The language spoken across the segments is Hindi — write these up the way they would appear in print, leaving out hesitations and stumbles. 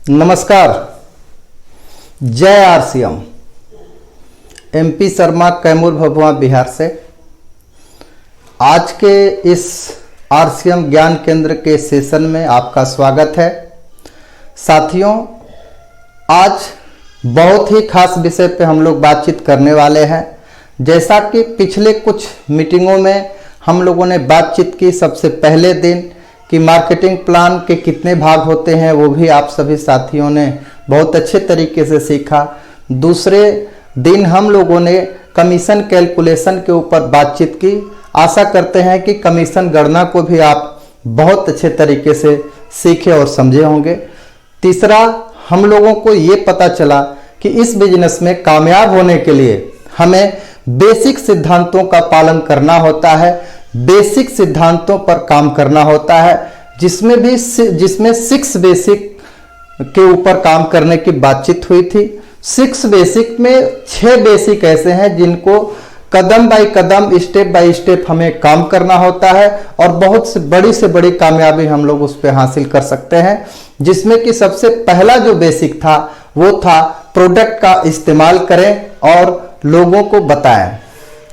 नमस्कार। जय आरसीएम। एमपी शर्मा, कैमूर, भभुआ, बिहार से। आज के इस आरसीएम ज्ञान केंद्र के सेशन में आपका स्वागत है। साथियों, आज बहुत ही खास विषय पे हम लोग बातचीत करने वाले हैं। जैसा कि पिछले कुछ मीटिंगों में हम लोगों ने बातचीत की, सबसे पहले दिन कि मार्केटिंग प्लान के कितने भाग होते हैं वो भी आप सभी साथियों ने बहुत अच्छे तरीके से सीखा। दूसरे दिन हम लोगों ने कमीशन कैलकुलेशन के ऊपर बातचीत की। आशा करते हैं कि कमीशन गणना को भी आप बहुत अच्छे तरीके से सीखे और समझे होंगे। तीसरा, हम लोगों को ये पता चला कि इस बिजनेस में कामयाब होने के लिए हमें बेसिक सिद्धांतों का पालन करना होता है, बेसिक सिद्धांतों पर काम करना होता है, जिसमें 6 बेसिक के ऊपर काम करने की बातचीत हुई थी। 6 बेसिक में 6 बेसिक ऐसे हैं जिनको कदम बाय कदम, स्टेप बाय स्टेप हमें काम करना होता है और बहुत से बड़ी कामयाबी हम लोग उस पर हासिल कर सकते हैं। जिसमें कि सबसे पहला जो बेसिक था वो था प्रोडक्ट का इस्तेमाल करें और लोगों को बताएं।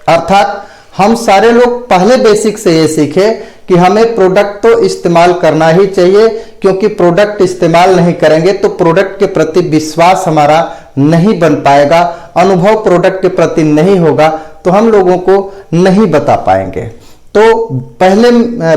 अर्थात हम सारे लोग पहले बेसिक से ये सीखे कि हमें प्रोडक्ट तो इस्तेमाल करना ही चाहिए, क्योंकि प्रोडक्ट इस्तेमाल नहीं करेंगे तो प्रोडक्ट के प्रति विश्वास हमारा नहीं बन पाएगा, अनुभव प्रोडक्ट के प्रति नहीं होगा तो हम लोगों को नहीं बता पाएंगे। तो पहले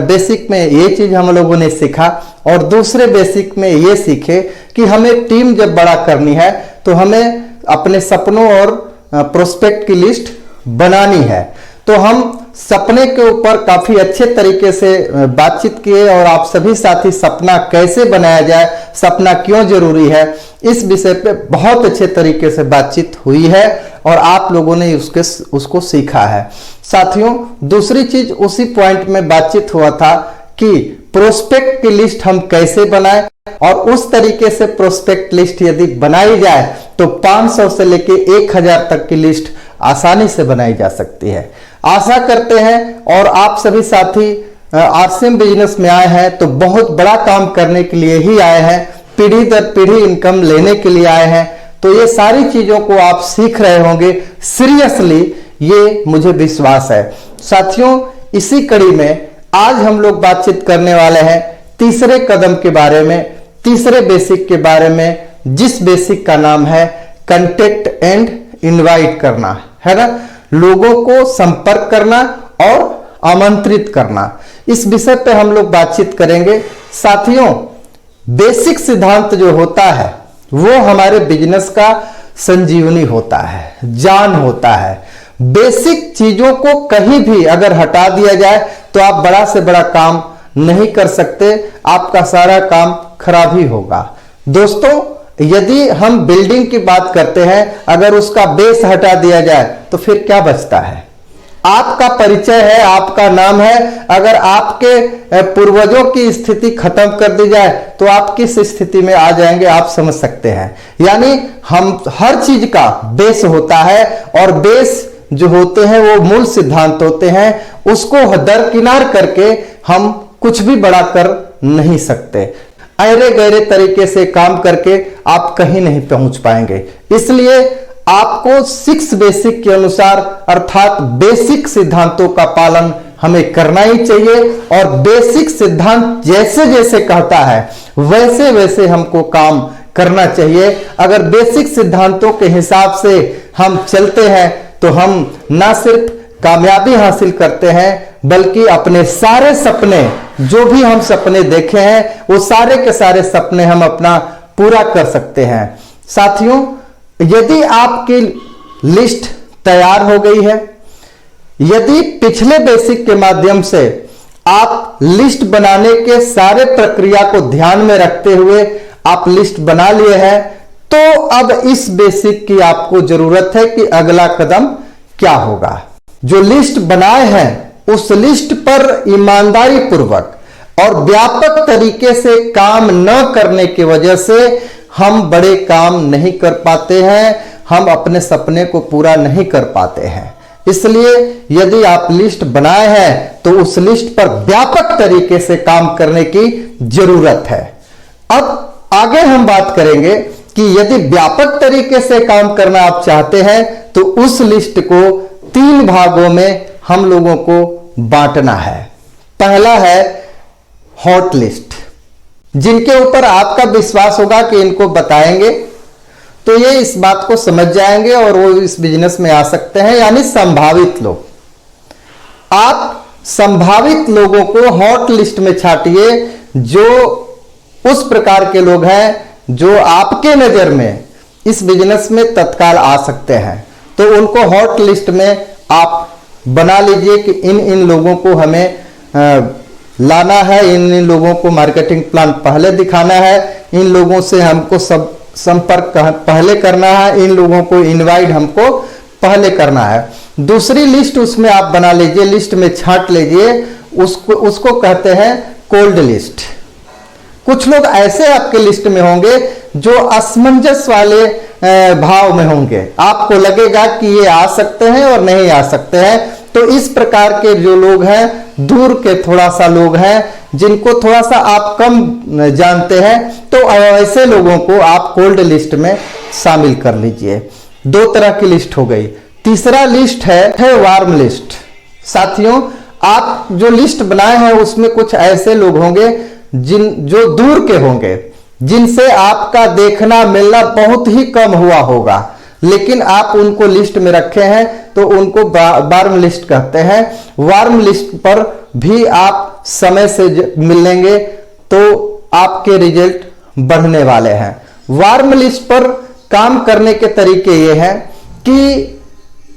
बेसिक में ये चीज हम लोगों ने सीखा और दूसरे बेसिक में ये सीखे कि हमें टीम जब बड़ा करनी है तो हमें अपने सपनों और प्रोस्पेक्ट की लिस्ट बनानी है। तो हम सपने के ऊपर काफी अच्छे तरीके से बातचीत किए और आप सभी साथी सपना कैसे बनाया जाए, सपना क्यों जरूरी है, इस विषय पे बहुत अच्छे तरीके से बातचीत हुई है और आप लोगों ने उसको सीखा है। साथियों, दूसरी चीज उसी पॉइंट में बातचीत हुआ था कि प्रोस्पेक्ट की लिस्ट हम कैसे बनाएं और उस तरीके से प्रोस्पेक्ट लिस्ट यदि बनाई जाए तो 500 से लेके 1000 तक की लिस्ट आसानी से बनाई जा सकती है। आशा करते हैं और आप सभी साथी आरसीएम बिजनेस में आए हैं तो बहुत बड़ा काम करने के लिए ही आए हैं, पीढ़ी दर पीढ़ी इनकम लेने के लिए आए हैं। तो ये सारी चीजों को आप सीख रहे होंगे सीरियसली, ये मुझे विश्वास है। साथियों, इसी कड़ी में आज हम लोग बातचीत करने वाले हैं तीसरे कदम के बारे में, तीसरे बेसिक के बारे में, जिस बेसिक का नाम है कंटेक्ट एंड इनवाइट करना, है ना, लोगों को संपर्क करना और आमंत्रित करना। इस विषय पे हम लोग बातचीत करेंगे। साथियों, बेसिक सिद्धांत जो होता है वो हमारे बिजनेस का संजीवनी होता है, जान होता है। बेसिक चीजों को कहीं भी अगर हटा दिया जाए तो आप बड़ा से बड़ा काम नहीं कर सकते, आपका सारा काम खराब ही होगा। दोस्तों, यदि हम बिल्डिंग की बात करते हैं, अगर उसका बेस हटा दिया जाए तो फिर क्या बचता है? आपका परिचय है, आपका नाम है। अगर आपके पूर्वजों की स्थिति खत्म कर दी जाए तो आप किस स्थिति में आ जाएंगे आप समझ सकते हैं। यानी हम हर चीज का बेस होता है और बेस जो होते हैं वो मूल सिद्धांत होते हैं, उसको दरकिनार करके हम कुछ भी बड़ा कर नहीं सकते। अरे गहरे तरीके से काम करके आप कहीं नहीं पहुंच पाएंगे। इसलिए आपको 6 बेसिक के अनुसार अर्थात बेसिक सिद्धांतों का पालन हमें करना ही चाहिए और बेसिक सिद्धांत जैसे जैसे कहता है वैसे वैसे हमको काम करना चाहिए। अगर बेसिक सिद्धांतों के हिसाब से हम चलते हैं तो हम ना सिर्फ कामयाबी हासिल करते हैं बल्कि अपने सारे सपने, जो भी हम सपने देखे हैं वो सारे के सारे सपने हम अपना पूरा कर सकते हैं। साथियों, यदि आपकी लिस्ट तैयार हो गई है, यदि पिछले बेसिक के माध्यम से आप लिस्ट बनाने के सारे प्रक्रिया को ध्यान में रखते हुए आप लिस्ट बना लिए हैं, तो अब इस बेसिक की आपको जरूरत है कि अगला कदम क्या होगा। जो लिस्ट बनाए हैं उस लिस्ट पर ईमानदारी पूर्वक और व्यापक तरीके से काम न करने की वजह से हम बड़े काम नहीं कर पाते हैं, हम अपने सपने को पूरा नहीं कर पाते हैं। इसलिए यदि आप लिस्ट बनाए हैं तो उस लिस्ट पर व्यापक तरीके से काम करने की जरूरत है। अब आगे हम बात करेंगे कि यदि व्यापक तरीके से काम करना आप चाहते हैं तो उस लिस्ट को 3 भागों में हम लोगों को बांटना है। पहला है हॉट लिस्ट, जिनके ऊपर आपका विश्वास होगा कि इनको बताएंगे तो ये इस बात को समझ जाएंगे और वो इस बिजनेस में आ सकते हैं, यानी संभावित लोग। आप संभावित लोगों को हॉट लिस्ट में छांटिए, जो उस प्रकार के लोग हैं जो आपके नजर में इस बिजनेस में तत्काल आ सकते हैं। तो उनको हॉट लिस्ट में आप बना लीजिए कि इन इन लोगों को हमें लाना है, इन इन लोगों को मार्केटिंग प्लान पहले दिखाना है, इन लोगों से हमको सब संपर्क पहले करना है, इन लोगों को इनवाइट हमको पहले करना है। दूसरी लिस्ट उसमें आप बना लीजिए, लिस्ट में छांट लीजिए, उसको कहते हैं कोल्ड लिस्ट। कुछ लोग ऐसे आपके लिस्ट में होंगे जो असमंजस वाले भाव में होंगे, आपको लगेगा कि ये आ सकते हैं और नहीं आ सकते हैं। तो इस प्रकार के जो लोग हैं, दूर के थोड़ा सा लोग हैं, जिनको थोड़ा सा आप कम जानते हैं, तो ऐसे लोगों को आप कोल्ड लिस्ट में शामिल कर लीजिए। 2 तरह की लिस्ट हो गई। तीसरा लिस्ट है वार्म लिस्ट। साथियों, आप जो लिस्ट बनाए हैं उसमें कुछ ऐसे लोग होंगे जो दूर के होंगे, जिनसे आपका देखना मिलना बहुत ही कम हुआ होगा, लेकिन आप उनको लिस्ट में रखे हैं तो उनको वार्म लिस्ट कहते हैं। वार्म लिस्ट पर भी आप समय से मिलेंगे तो आपके रिजल्ट बढ़ने वाले हैं। वार्म लिस्ट पर काम करने के तरीके ये हैं कि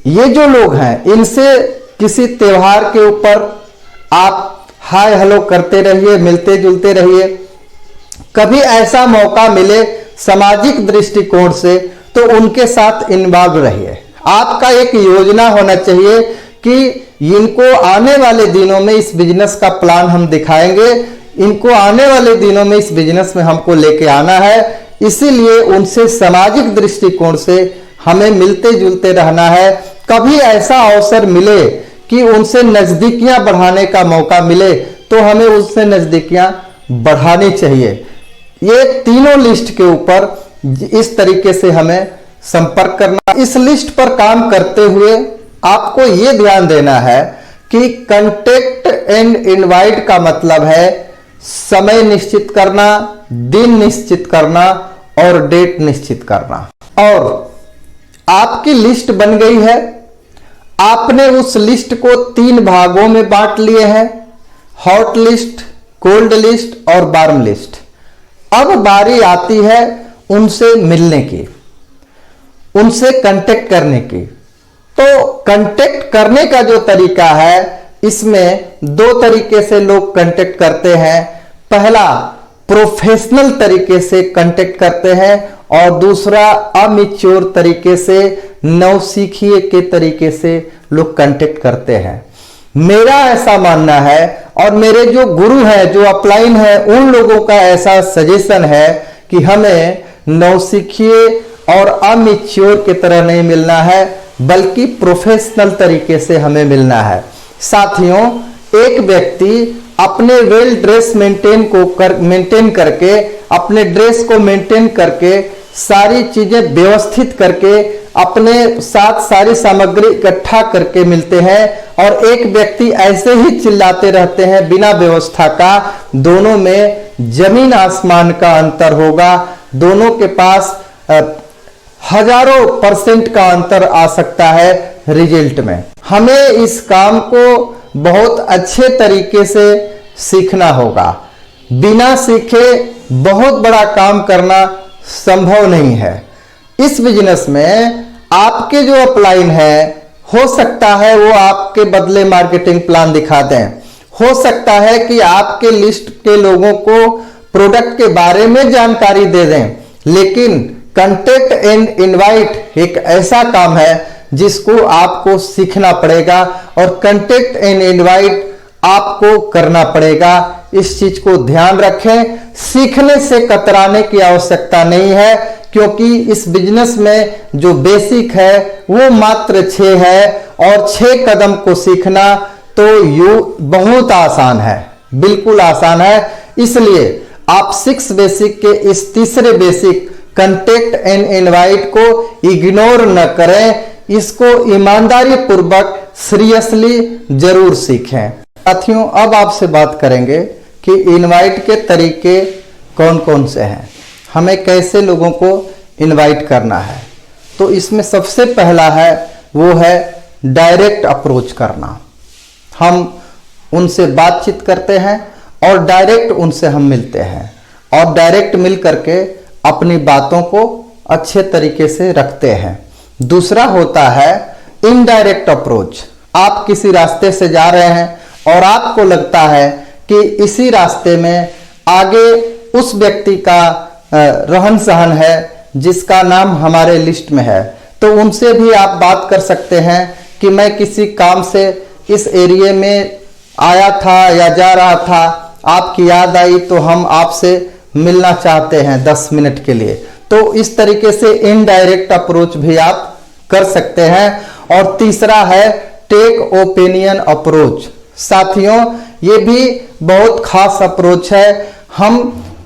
ये जो लोग हैं, इनसे किसी त्योहार के ऊपर आप हाय हेलो करते रहिए, मिलते जुलते रहिए। कभी ऐसा मौका मिले सामाजिक दृष्टिकोण से तो उनके साथ इन्वॉल्व रहिए। आपका एक योजना होना चाहिए कि इनको आने वाले दिनों में इस बिजनेस का प्लान हम दिखाएंगे, इनको आने वाले दिनों में इस बिजनेस में हमको लेके आना है। इसीलिए उनसे सामाजिक दृष्टिकोण से हमें मिलते जुलते रहना है। कभी ऐसा अवसर मिले कि उनसे नजदीकियां बढ़ाने का मौका मिले तो हमें उससे नजदीकियां बढ़ानी चाहिए। ये तीनों लिस्ट के ऊपर इस तरीके से हमें संपर्क करना। इस लिस्ट पर काम करते हुए आपको ये ध्यान देना है कि कांटेक्ट एंड इनवाइट का मतलब है समय निश्चित करना, दिन निश्चित करना और डेट निश्चित करना। और आपकी लिस्ट बन गई है, आपने उस लिस्ट को 3 भागों में बांट लिए हैं, हॉट लिस्ट, कोल्ड लिस्ट और वार्म लिस्ट। अब बारी आती है उनसे मिलने की, उनसे कांटेक्ट करने की। तो कांटेक्ट करने का जो तरीका है, इसमें 2 तरीके से लोग कांटेक्ट करते हैं। पहला प्रोफेशनल तरीके से कांटेक्ट करते हैं और दूसरा अमेच्योर तरीके से, नवसीखिए के तरीके से लोग कांटेक्ट करते हैं। मेरा ऐसा मानना है और मेरे जो गुरु हैं, जो अपलाइन है, उन लोगों का ऐसा सजेशन है कि हमें नवसीखिए और अमेच्योर की तरह नहीं मिलना है, बल्कि प्रोफेशनल तरीके से हमें मिलना है। साथियों, एक व्यक्ति अपने वेल ड्रेस मेंटेन करके, अपने ड्रेस को मेंटेन करके, सारी चीजें व्यवस्थित करके, अपने साथ सारी सामग्री इकट्ठा करके मिलते हैं, और एक व्यक्ति ऐसे ही चिल्लाते रहते हैं बिना व्यवस्था का। दोनों में जमीन आसमान का अंतर होगा, दोनों के पास हजारों % का अंतर आ सकता है रिजल्ट में। हमें इस काम को बहुत अच्छे तरीके से सीखना होगा। बिना सीखे बहुत बड़ा काम करना संभव नहीं है। इस बिजनेस में आपके जो अपलाइन है, हो सकता है वो आपके बदले मार्केटिंग प्लान दिखा दें, हो सकता है कि आपके लिस्ट के लोगों को प्रोडक्ट के बारे में जानकारी दे दें, लेकिन कांटेक्ट एंड इनवाइट एक ऐसा काम है जिसको आपको सीखना पड़ेगा और कांटेक्ट एंड इनवाइट आपको करना पड़ेगा। इस चीज को ध्यान रखें। सीखने से कतराने की आवश्यकता नहीं है, क्योंकि इस बिजनेस में जो बेसिक है वो मात्र 6 है, और 6 कदम को सीखना तो बहुत आसान है, बिल्कुल आसान है। इसलिए आप 6 बेसिक के इस तीसरे बेसिक कंटेक्ट एंड इनवाइट को इग्नोर न करें, इसको ईमानदारी पूर्वक सीरियसली जरूर सीखें। साथियों, अब आपसे बात करेंगे कि इनवाइट के तरीके कौन कौन से हैं, हमें कैसे लोगों को इनवाइट करना है। तो इसमें सबसे पहला है वो है डायरेक्ट अप्रोच करना। हम उनसे बातचीत करते हैं और डायरेक्ट उनसे हम मिलते हैं और डायरेक्ट मिल करके अपनी बातों को अच्छे तरीके से रखते हैं। दूसरा होता है इनडायरेक्ट अप्रोच। आप किसी रास्ते से जा रहे हैं और आपको लगता है कि इसी रास्ते में आगे उस व्यक्ति का रहन सहन है जिसका नाम हमारे लिस्ट में है, तो उनसे भी आप बात कर सकते हैं कि मैं किसी काम से इस एरिया में आया था या जा रहा था, आपकी याद आई तो हम आपसे मिलना चाहते हैं 10 मिनट के लिए। तो इस तरीके से इनडायरेक्ट अप्रोच भी आप कर सकते हैं। और तीसरा है टेक ओपिनियन अप्रोच। साथियों, ये भी बहुत खास अप्रोच है। हम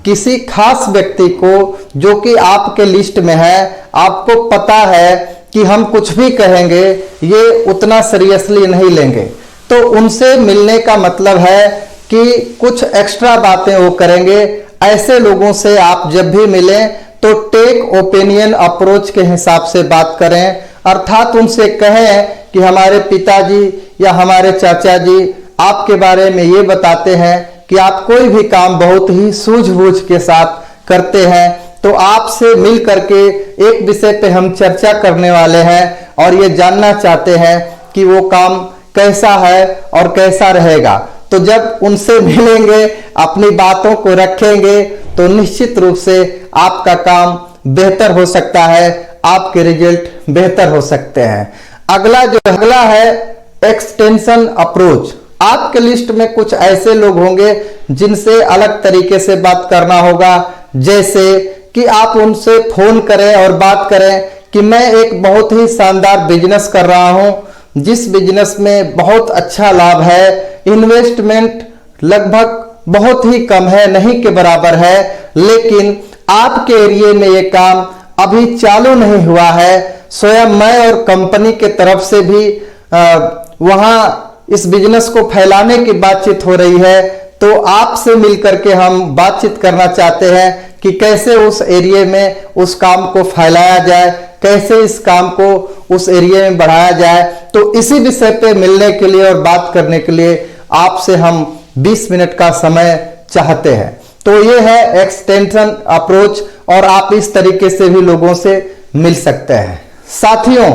किसी खास व्यक्ति को जो कि आपके लिस्ट में है, आपको पता है कि हम कुछ भी कहेंगे ये उतना सीरियसली नहीं लेंगे, तो उनसे मिलने का मतलब है कि कुछ एक्स्ट्रा बातें वो करेंगे। ऐसे लोगों से आप जब भी मिलें तो टेक ओपिनियन अप्रोच के हिसाब से बात करें, अर्थात उनसे कहें कि हमारे पिताजी या हमारे चाचा जी आपके बारे में ये बताते हैं कि आप कोई भी काम बहुत ही सूझबूझ के साथ करते हैं, तो आपसे मिल करके एक विषय पे हम चर्चा करने वाले हैं और ये जानना चाहते हैं कि वो काम कैसा है और कैसा रहेगा। तो जब उनसे मिलेंगे, अपनी बातों को रखेंगे, तो निश्चित रूप से आपका काम बेहतर हो सकता है, आपके रिजल्ट बेहतर हो सकते हैं। अगला है एक्सटेंशन अप्रोच। आपके लिस्ट में कुछ ऐसे लोग होंगे जिनसे अलग तरीके से बात करना होगा, जैसे कि आप उनसे फोन करें और बात करें कि मैं एक बहुत ही शानदार बिजनेस कर रहा हूं, जिस बिजनेस में बहुत अच्छा लाभ है, इन्वेस्टमेंट लगभग बहुत ही कम है, नहीं के बराबर है, लेकिन आपके एरिया में ये काम अभी चालू नहीं हुआ है। स्वयं मैं और कंपनी के तरफ से भी वहां इस बिजनेस को फैलाने की बातचीत हो रही है, तो आपसे मिलकर के हम बातचीत करना चाहते हैं कि कैसे उस एरिया में उस काम को फैलाया जाए, कैसे इस काम को उस एरिया में बढ़ाया जाए। तो इसी विषय पे मिलने के लिए और बात करने के लिए आपसे हम 20 मिनट का समय चाहते हैं। तो ये है एक्सटेंशन अप्रोच और आप इस तरीके से भी लोगों से मिल सकते हैं। साथियों,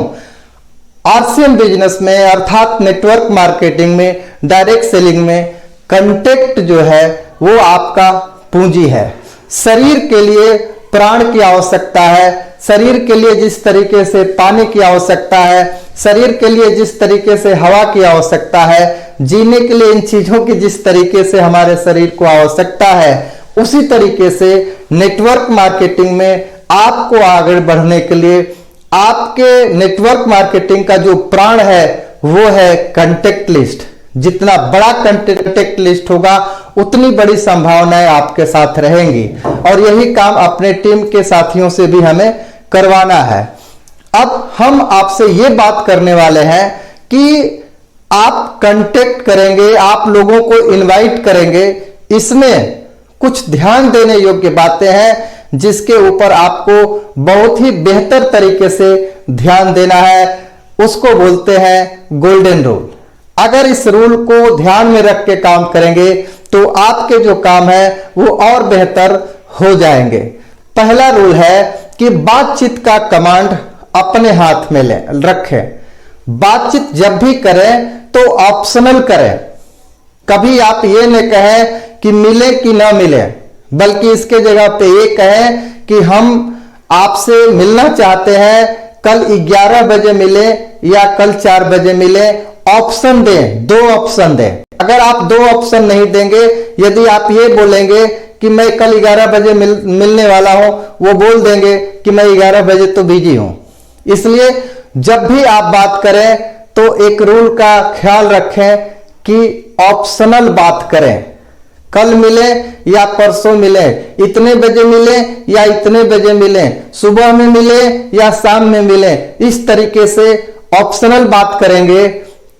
आरसीएम बिजनेस में अर्थात नेटवर्क मार्केटिंग में, डायरेक्ट सेलिंग में कंटेक्ट जो है वो आपका पूंजी है। शरीर के लिए प्राण की आवश्यकता है, शरीर के लिए जिस तरीके से पानी की आवश्यकता है, शरीर के लिए जिस तरीके से हवा की आवश्यकता है, जीने के लिए इन चीजों की जिस तरीके से हमारे शरीर को आवश्यकता है, उसी तरीके से नेटवर्क मार्केटिंग में आपको आगे बढ़ने के लिए आपके नेटवर्क मार्केटिंग का जो प्राण है वो है कांटेक्ट लिस्ट। जितना बड़ा कांटेक्ट लिस्ट होगा उतनी बड़ी संभावनाएं आपके साथ रहेंगी और यही काम अपने टीम के साथियों से भी हमें करवाना है। अब हम आपसे ये बात करने वाले हैं कि आप कांटेक्ट करेंगे, आप लोगों को इनवाइट करेंगे, इसमें कुछ ध्यान देने योग्य बातें हैं जिसके ऊपर आपको बहुत ही बेहतर तरीके से ध्यान देना है। उसको बोलते हैं गोल्डन रूल। अगर इस रूल को ध्यान में रख के काम करेंगे तो आपके जो काम है वो और बेहतर हो जाएंगे। पहला रूल है कि बातचीत का कमांड अपने हाथ में रखें। बातचीत जब भी करें तो ऑप्शनल करें। कभी आप ये न कहें कि मिले कि ना मिले, बल्कि इसके जगह पे ये कहें कि हम आपसे मिलना चाहते हैं, कल 11 बजे मिले या कल 4 बजे मिले। ऑप्शन दें, 2 ऑप्शन दें। अगर आप 2 ऑप्शन नहीं देंगे, यदि आप ये बोलेंगे कि मैं कल 11 बजे मिलने वाला हूं, वो बोल देंगे कि मैं 11 बजे तो बिजी हूं। इसलिए जब भी आप बात करें तो एक रूल का ख्याल रखें कि ऑप्शनल बात करें। कल मिले या परसों मिले, इतने बजे मिले या इतने बजे मिले, सुबह में मिले या शाम में मिले, इस तरीके से ऑप्शनल बात करेंगे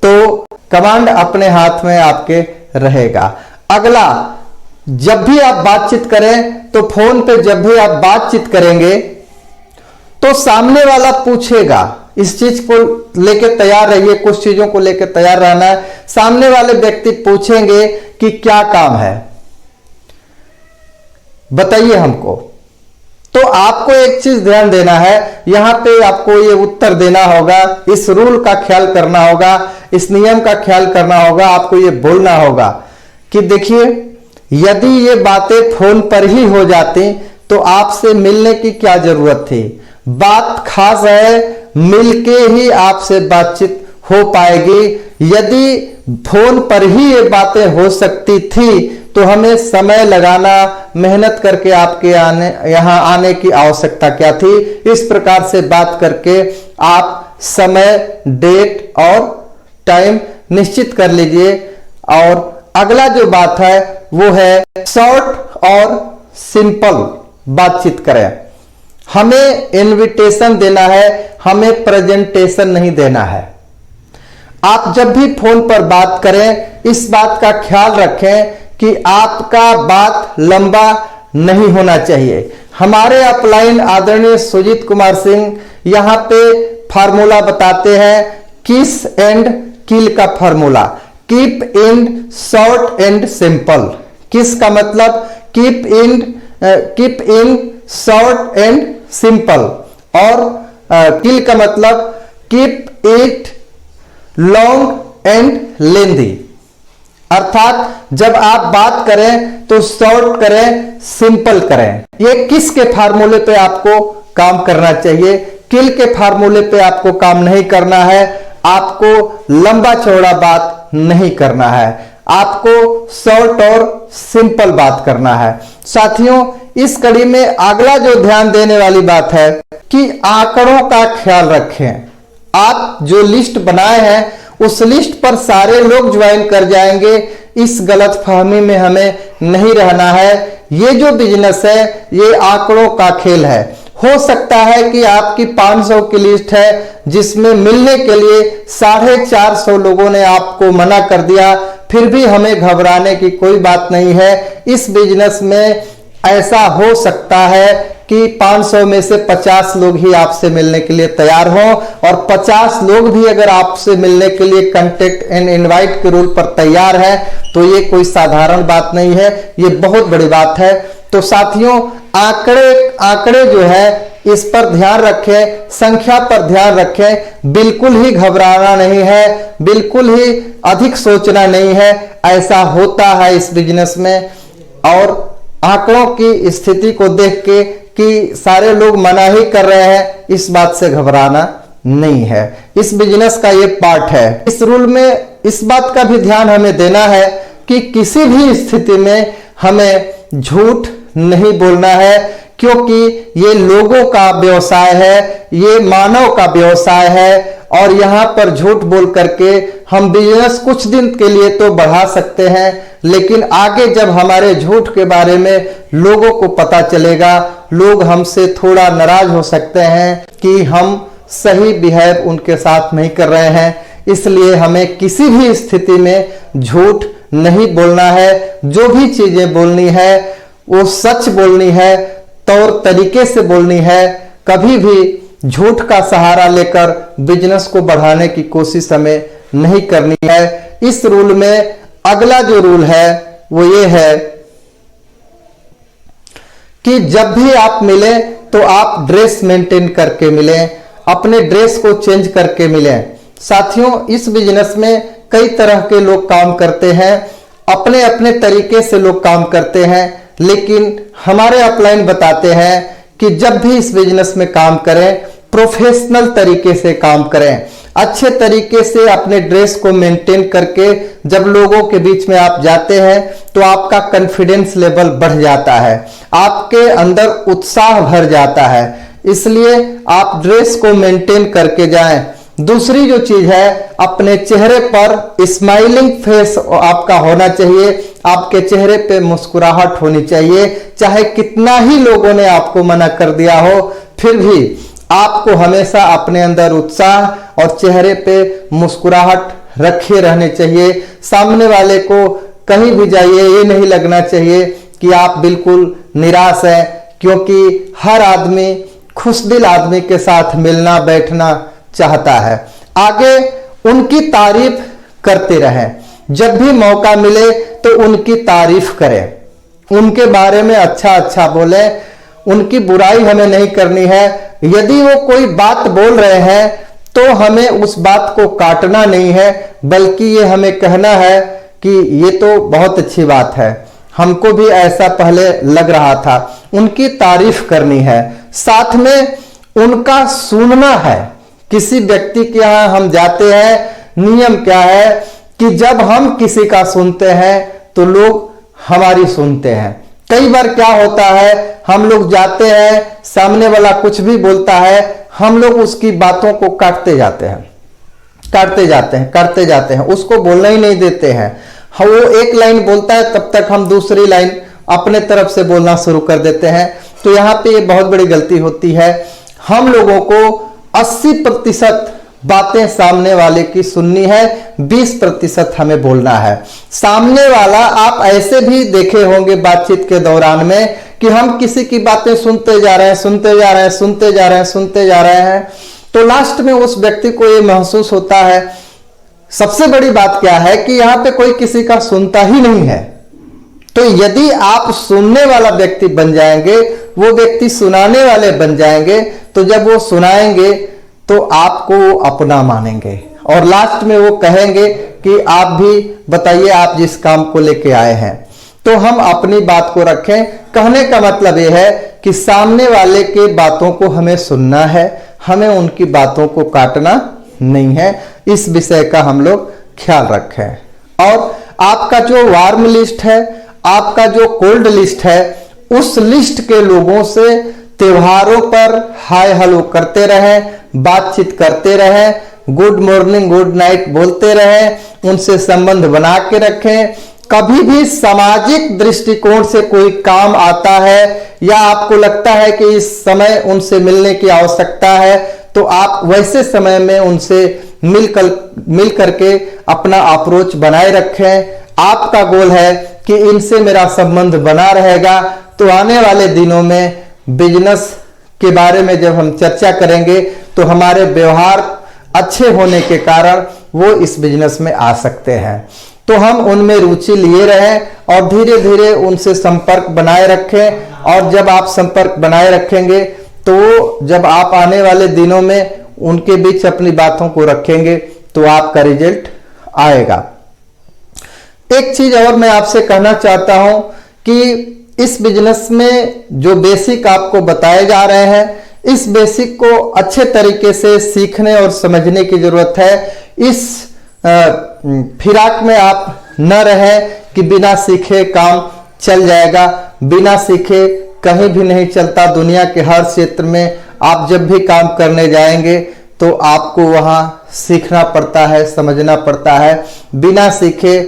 तो कमांड अपने हाथ में आपके रहेगा। अगला, जब भी आप बातचीत करें तो फोन पे जब भी आप बातचीत करेंगे तो सामने वाला पूछेगा, इस चीज को लेकर तैयार रहिए, कुछ चीजों को लेकर तैयार रहना है। सामने वाले व्यक्ति पूछेंगे कि क्या काम है, बताइए हमको। तो आपको एक चीज ध्यान देना है, यहां पे आपको ये उत्तर देना होगा, इस रूल का ख्याल करना होगा, इस नियम का ख्याल करना होगा, आपको ये बोलना होगा कि देखिए, यदि ये बातें फोन पर ही हो जाती तो आपसे मिलने की क्या जरूरत थी। बात खास है, मिलके ही आपसे बातचीत हो पाएगी। यदि फोन पर ही ये बातें हो सकती थी तो हमें समय लगाना, मेहनत करके आपके यहां आने की आवश्यकता क्या थी। इस प्रकार से बात करके आप समय, डेट और टाइम निश्चित कर लीजिए। और अगला जो बात है वो है शॉर्ट और सिंपल बातचीत करें। हमें इनविटेशन देना है, हमें प्रेजेंटेशन नहीं देना है। आप जब भी फोन पर बात करें इस बात का ख्याल रखें कि आपका बात लंबा नहीं होना चाहिए। हमारे अपलाइन आदरणीय सुजीत कुमार सिंह यहां पे फार्मूला बताते हैं, किस एंड किल का formula, keep in short and simple. किस का मतलब keep in short and simple, और किल का मतलब कीप इट लॉन्ग एंड लेंदी। अर्थात जब आप बात करें तो शॉर्ट करें, सिंपल करें। ये किस के फार्मूले पे आपको काम करना चाहिए, किल के फार्मूले पे आपको काम नहीं करना है। आपको लंबा चौड़ा बात नहीं करना है, आपको शॉर्ट और सिंपल बात करना है। साथियों, इस कड़ी में अगला जो ध्यान देने वाली बात है कि आंकड़ों का ख्याल रखें। आप जो लिस्ट बनाए हैं उस लिस्ट पर सारे लोग ज्वाइन कर जाएंगे, इस गलतफहमी में हमें नहीं रहना है। ये जो बिजनेस है ये आंकड़ों का खेल है। हो सकता है कि आपकी 500 की लिस्ट है जिसमें मिलने के लिए 450 लोगों ने आपको मना कर दिया, फिर भी हमें घबराने की कोई बात नहीं है। इस बिजनेस में ऐसा हो सकता है कि 500 में से 50 लोग ही आपसे मिलने के लिए तैयार हों, और 50 लोग भी अगर आपसे मिलने के लिए कांटेक्ट एंड इनवाइट के रूल पर तैयार है तो ये कोई साधारण बात नहीं है, ये बहुत बड़ी बात है। तो साथियों, आंकड़े जो है इस पर ध्यान रखें, संख्या पर ध्यान रखें। बिल्कुल ही घबराना नहीं है, बिल्कुल ही अधिक सोचना नहीं है। ऐसा होता है इस बिजनेस में, और आंकड़ों की स्थिति को देख के कि सारे लोग मना ही कर रहे हैं, इस बात से घबराना नहीं है। इस बिजनेस का ये पार्ट है। इस रूल में इस बात का भी ध्यान हमें देना है कि किसी भी स्थिति में हमें झूठ नहीं बोलना है, क्योंकि ये लोगों का व्यवसाय है, ये मानव का व्यवसाय है। और यहां पर झूठ बोल करके हम बिजनेस कुछ दिन के लिए तो बढ़ा सकते हैं, लेकिन आगे जब हमारे झूठ के बारे में लोगों को पता चलेगा, लोग हमसे थोड़ा नाराज हो सकते हैं कि हम सही बिहेव उनके साथ नहीं कर रहे हैं। इसलिए हमें किसी भी स्थिति में झूठ नहीं बोलना है। जो भी चीजें बोलनी है वो सच बोलनी है, तौर तरीके से बोलनी है। कभी भी झूठ का सहारा लेकर बिजनेस को बढ़ाने की कोशिश हमें नहीं करनी है। इस रूल में अगला जो रूल है वो ये है कि जब भी आप मिलें तो आप ड्रेस मेंटेन करके मिलें, अपने ड्रेस को चेंज करके मिलें। साथियों, इस बिजनेस में कई तरह के लोग काम करते हैं, अपने अपने तरीके से लोग काम करते हैं, लेकिन हमारे अपलाइन बताते हैं कि जब भी इस बिजनेस में काम करें प्रोफेशनल तरीके से काम करें, अच्छे तरीके से अपने ड्रेस को मेंटेन करके जब लोगों के बीच में आप जाते हैं तो आपका कॉन्फिडेंस लेवल बढ़ जाता है, आपके अंदर उत्साह भर जाता है। इसलिए आप ड्रेस को मेंटेन करके जाएं। दूसरी जो चीज है, अपने चेहरे पर स्माइलिंग फेस आपका होना चाहिए, आपके चेहरे पे मुस्कुराहट होनी चाहिए। चाहे कितना ही लोगों ने आपको मना कर दिया हो, फिर भी आपको हमेशा अपने अंदर उत्साह और चेहरे पे मुस्कुराहट रखे रहने चाहिए। सामने वाले को कहीं भी जाइए, ये नहीं लगना चाहिए कि आप बिल्कुल निराश हैं, क्योंकि हर आदमी खुशदिल आदमी के साथ मिलना बैठना चाहता है। आगे उनकी तारीफ करते रहें, जब भी मौका मिले तो उनकी तारीफ करें, उनके बारे में अच्छा अच्छा बोलें, उनकी बुराई हमें नहीं करनी है। यदि वो कोई बात बोल रहे हैं तो हमें उस बात को काटना नहीं है, बल्कि ये हमें कहना है कि ये तो बहुत अच्छी बात है, हमको भी ऐसा पहले लग रहा था। उनकी तारीफ करनी है, साथ में उनका सुनना है। किसी व्यक्ति के यहां हम जाते हैं, नियम क्या है कि जब हम किसी का सुनते हैं तो लोग हमारी सुनते हैं। कई बार क्या होता है, हम लोग जाते हैं, सामने वाला कुछ भी बोलता है, हम लोग उसकी बातों को काटते जाते हैं, उसको बोलना ही नहीं देते हैं। वो एक लाइन बोलता है, तब तक हम दूसरी लाइन अपने तरफ से बोलना शुरू कर देते हैं। तो यहाँ पे ये बहुत बड़ी गलती होती है। हम लोगों को 80% बातें सामने वाले की सुननी है, 20% हमें बोलना है। सामने वाला, आप ऐसे भी देखे होंगे बातचीत के दौरान में कि हम किसी की बातें सुनते जा रहे हैं, तो लास्ट में उस व्यक्ति को ये महसूस होता है, सबसे बड़ी बात क्या है कि यहां पे कोई किसी का सुनता ही नहीं है। तो यदि आप सुनने वाला व्यक्ति बन जाएंगे, वो व्यक्ति सुनाने वाले बन जाएंगे, तो जब वो सुनाएंगे तो आपको अपना मानेंगे और लास्ट में वो कहेंगे कि आप भी बताइए आप जिस काम को लेके आए हैं। तो हम अपनी बात को रखें। कहने का मतलब ये है कि सामने वाले के बातों को हमें सुनना है, हमें उनकी बातों को काटना नहीं है। इस विषय का हम लोग ख्याल रखें। और आपका जो वार्म लिस्ट है, आपका जो कोल्ड लिस्ट है, उस लिस्ट के लोगों से त्योहारों पर हाय हेलो करते रहें, बातचीत करते रहें, गुड मॉर्निंग गुड नाइट बोलते रहें, उनसे संबंध बना के रखें। कभी भी सामाजिक दृष्टिकोण से कोई काम आता है या आपको लगता है कि इस समय उनसे मिलने की आवश्यकता है, तो आप वैसे समय में उनसे मिल करके अपना अप्रोच बनाए रखें। आपका गोल है कि इनसे मेरा संबंध बना रहेगा, तो आने वाले दिनों में बिजनेस के बारे में जब हम चर्चा करेंगे तो हमारे व्यवहार अच्छे होने के कारण वो इस बिजनेस में आ सकते हैं। तो हम उनमें रुचि लिए रहें और धीरे धीरे उनसे संपर्क बनाए रखें। और जब आप संपर्क बनाए रखेंगे तो जब आप आने वाले दिनों में उनके बीच अपनी बातों को रखेंगे तो आपका रिजल्ट आएगा। एक चीज और मैं आपसे कहना चाहता हूं कि इस बिजनेस में जो बेसिक आपको बताए जा रहे हैं, इस बेसिक को अच्छे तरीके से सीखने और समझने की जरूरत है। इस फिराक में आप न रहें कि बिना सीखे काम चल जाएगा। बिना सीखे कहीं भी नहीं चलता। दुनिया के हर क्षेत्र में आप जब भी काम करने जाएंगे तो आपको वहां सीखना पड़ता है, समझना पड़ता है। बिना सीखे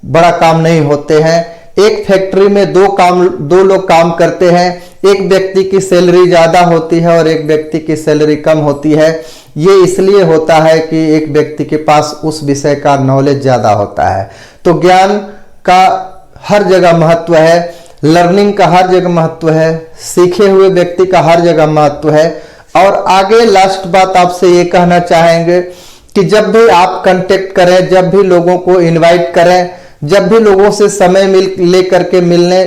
बड़ा काम नहीं होते हैं। एक फैक्ट्री में दो लोग काम करते हैं, एक व्यक्ति की सैलरी ज्यादा होती है और एक व्यक्ति की सैलरी कम होती है। ये इसलिए होता है कि एक व्यक्ति के पास उस विषय का नॉलेज ज्यादा होता है। तो ज्ञान का हर जगह महत्व है, लर्निंग का हर जगह महत्व है, सीखे हुए व्यक्ति का हर जगह महत्व है। और आगे लास्ट बात आपसे ये कहना चाहेंगे कि जब भी आप कांटेक्ट करें, जब भी लोगों को इनवाइट करें, जब भी लोगों से समय लेकर के मिलने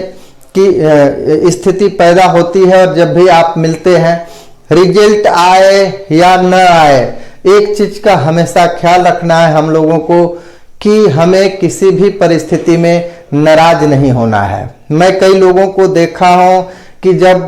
की स्थिति पैदा होती है और जब भी आप मिलते हैं, रिजल्ट आए या न आए, एक चीज का हमेशा ख्याल रखना है हम लोगों को कि हमें किसी भी परिस्थिति में नाराज नहीं होना है। मैं कई लोगों को देखा हूं कि जब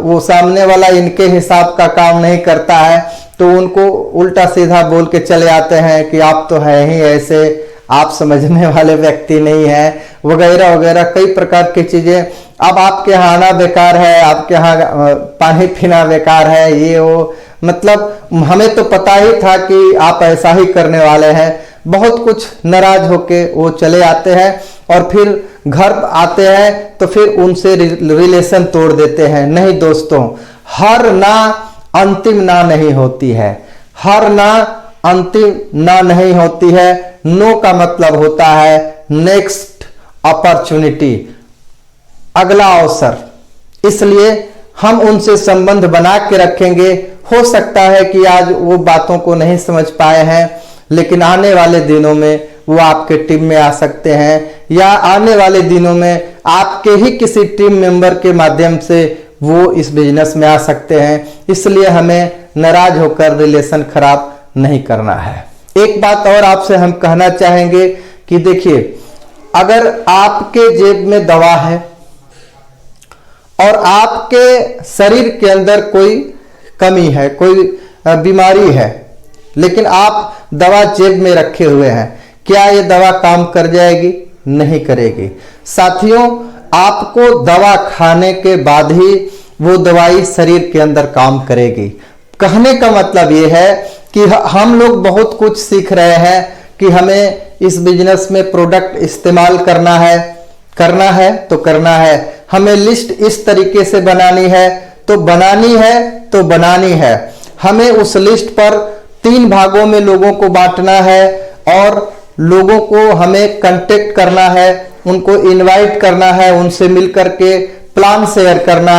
वो सामने वाला इनके हिसाब का काम नहीं करता है तो उनको उल्टा सीधा बोल के चले आते हैं कि आप तो है ही ऐसे, आप समझने वाले व्यक्ति नहीं है, वगैरह वगैरह कई प्रकार की चीजें। अब आपके यहाँ आना बेकार है, आपके यहाँ पानी पीना बेकार है, ये वो मतलब हमें तो पता ही था कि आप ऐसा ही करने वाले हैं। बहुत कुछ नाराज होके वो चले आते हैं और फिर घर आते हैं तो फिर उनसे रिलेशन तोड़ देते हैं। नहीं दोस्तों, हर ना अंतिम ना नहीं होती है, हर ना अंतिम ना नहीं होती है। नो का मतलब होता है नेक्स्ट अपॉर्चुनिटी, अगला अवसर। इसलिए हम उनसे संबंध बना के रखेंगे। हो सकता है कि आज वो बातों को नहीं समझ पाए हैं, लेकिन आने वाले दिनों में वो आपके टीम में आ सकते हैं, या आने वाले दिनों में आपके ही किसी टीम मेंबर के माध्यम से वो इस बिजनेस में आ सकते हैं। इसलिए हमें नाराज होकर रिलेशन खराब नहीं करना है। एक बात और आपसे हम कहना चाहेंगे कि देखिए, अगर आपके जेब में दवा है और आपके शरीर के अंदर कोई कमी है, कोई बीमारी है, लेकिन आप दवा जेब में रखे हुए हैं, क्या ये दवा काम कर जाएगी? नहीं करेगी। साथियों, आपको दवा खाने के बाद ही वो दवाई शरीर के अंदर काम करेगी। कहने का मतलब ये है कि हम लोग बहुत कुछ सीख रहे हैं कि हमें इस बिजनेस में प्रोडक्ट इस्तेमाल करना है तो करना है, हमें लिस्ट इस तरीके से बनानी है तो बनानी है, हमें उस लिस्ट पर 3 भागों में लोगों को बांटना है और लोगों को हमें कांटेक्ट करना है, उनको इनवाइट करना है, उनसे मिलकर के प्लान शेयर करना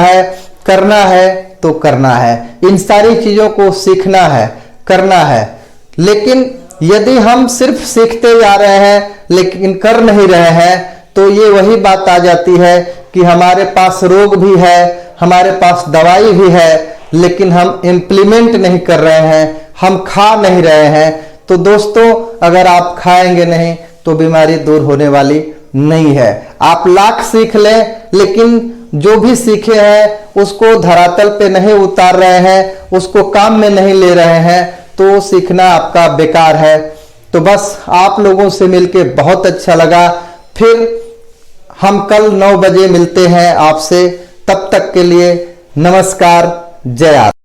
है तो करना है। इन सारी चीजों को सीखना है, करना है। लेकिन यदि हम सिर्फ सीखते जा रहे हैं लेकिन कर नहीं रहे हैं, तो ये वही बात आ जाती है कि हमारे पास रोग भी है, हमारे पास दवाई भी है, लेकिन हम इम्प्लीमेंट नहीं कर रहे हैं, हम खा नहीं रहे हैं। तो दोस्तों, अगर आप खाएंगे नहीं तो बीमारी दूर होने वाली नहीं है। आप लाख सीख लें, लेकिन जो भी सीखे हैं उसको धरातल पे नहीं उतार रहे हैं, उसको काम में नहीं ले रहे हैं, तो सीखना आपका बेकार है। तो बस आप लोगों से मिलके बहुत अच्छा लगा। फिर हम कल 9 बजे मिलते हैं आपसे। तब तक के लिए नमस्कार, जय आर।